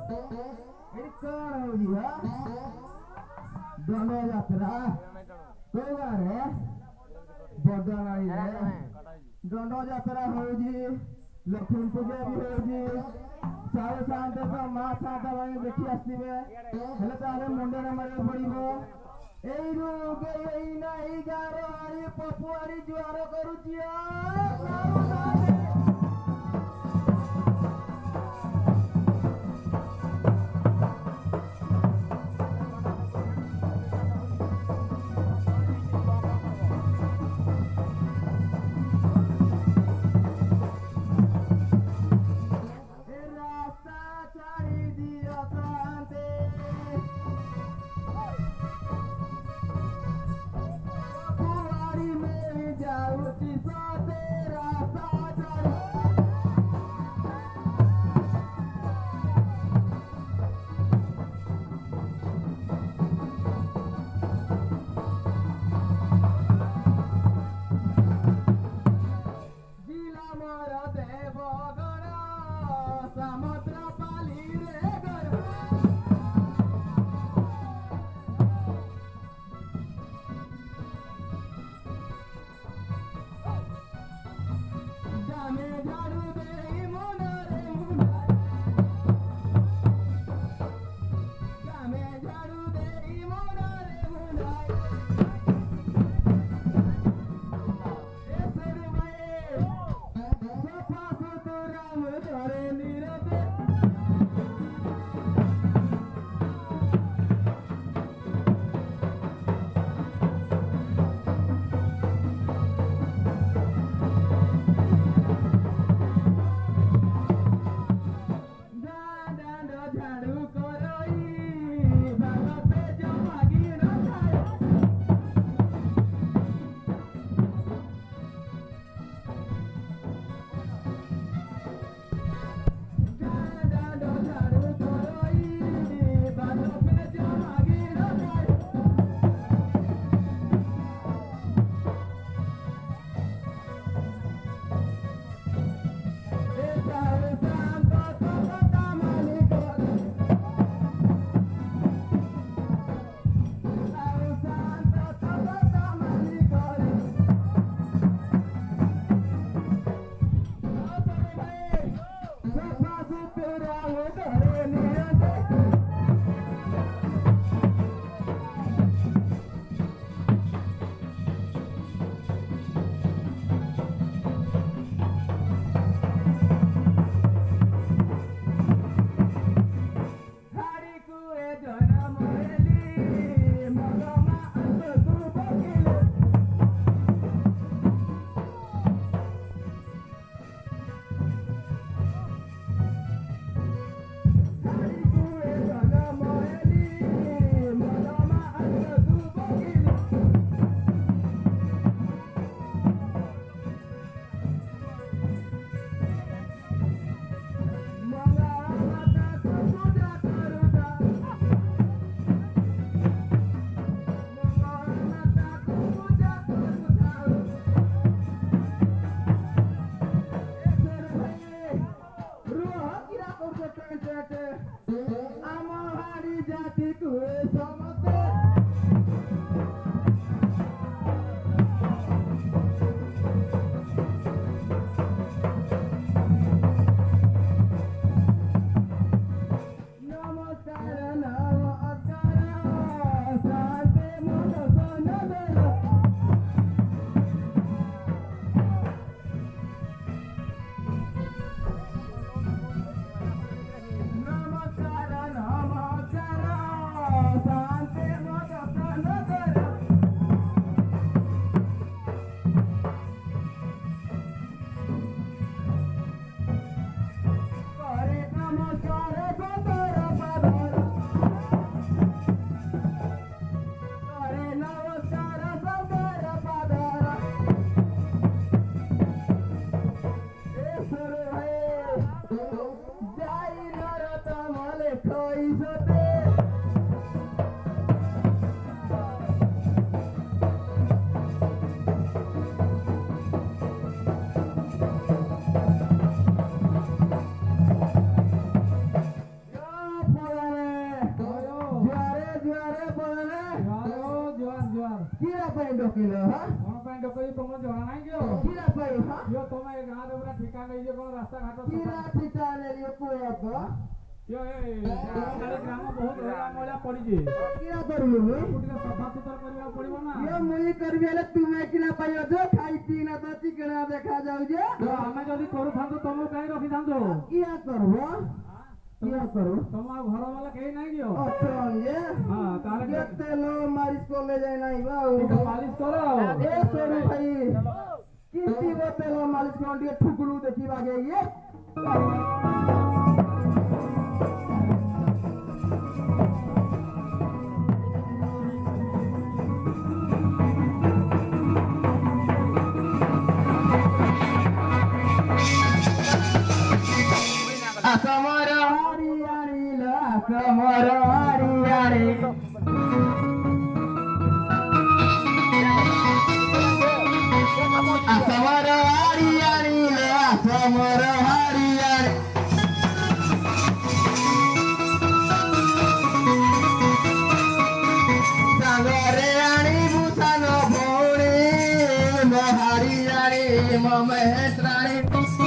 ଏଠି କଣ ହଉଛି ବା ଦଣ୍ଡ ଯାତ୍ରା କୋଉ ଗାଁରେ ବଦନାଳିରେ ଦଣ୍ଡ ଯାତ୍ରା ହଉଛି ଲକ୍ଷ୍ମୀ ପୂଜା ବି ହଉଛି ସାହୁ ସାଆନ୍ତ ମା ସାଆନ୍ତ ମାନେ ଦେଖି ଆସିବେ ହେଲେ ତାହେଲେ ମୁଣ୍ଡରେ ମାରିବାକୁ ପଡିବ ଏଇରୁ ଏଇନା ଏଇ ଗାଁର ଆଳି ପପୁଆରି ଜୁଆର କରୁଛି ପାଇଁ ଡକେଇଲ ହଁ କଣ ପାଇଁ ଡକେଇ ତମର ଜଣା ନାହିଁ କିଓ କିରା ପାଇଁ ହଁ କିଓ ତମେ ଏ ଗାଁରେ ପୁରା ଠିକା ନେଇଛ କଣ ରାସ୍ତା ଘାଟ କିରା ଠିକା ନେଲି କୁହ ତ କିଓ ଏ ଗ୍ରାମ ବହୁତ ଧଳା ମଇଳା ପଡିଛି କିରା କରିବୁ ମୁଁ ତାକୁ ଟିକେ ସଫାସୁତର କରିବାକୁ ପଡିବ ନା ଇଏ ମୁଇ କରିବି ହେଲେ ତୁମେ କିରା ପାଇଁ ଅଛ ଖାଇ ପିଇ ନା ତ ଚିକଣା ଦେଖା ଯାଉଛି ତ ଆମେ ଯଦି କରୁଥାନ୍ତୁ ତମକୁ କାହିଁ ରଖିଥାନ୍ତୁ କିରା କରବ କିରା କରବ ତମ ଆଉ ଘର ବାଲା କେହି ନାହିଁ କିଓ ଅଛନ୍ ଯେ ହଁ ତାହେଲେ କେତେ लो ମାରିସ୍ କଲେ ଯାଇ ନାହିଁ ବା ଆଉ ଟିକେ ମାଲିସ କର ଏ ସରୁ ଭାଇ କିନ୍ତି ତେଲ ମାଲିସ୍ କଣ ଟିକେ ଠୁକୁଲୁ ଦେଖିବା गे ଇଏ आसमर हरियाणी लो आसमर हरियाणी आसमर हरियाणी लो आसमर हरियाणी सागरे आणी भूषण भौणी म हरियाणी म महेश्वराणी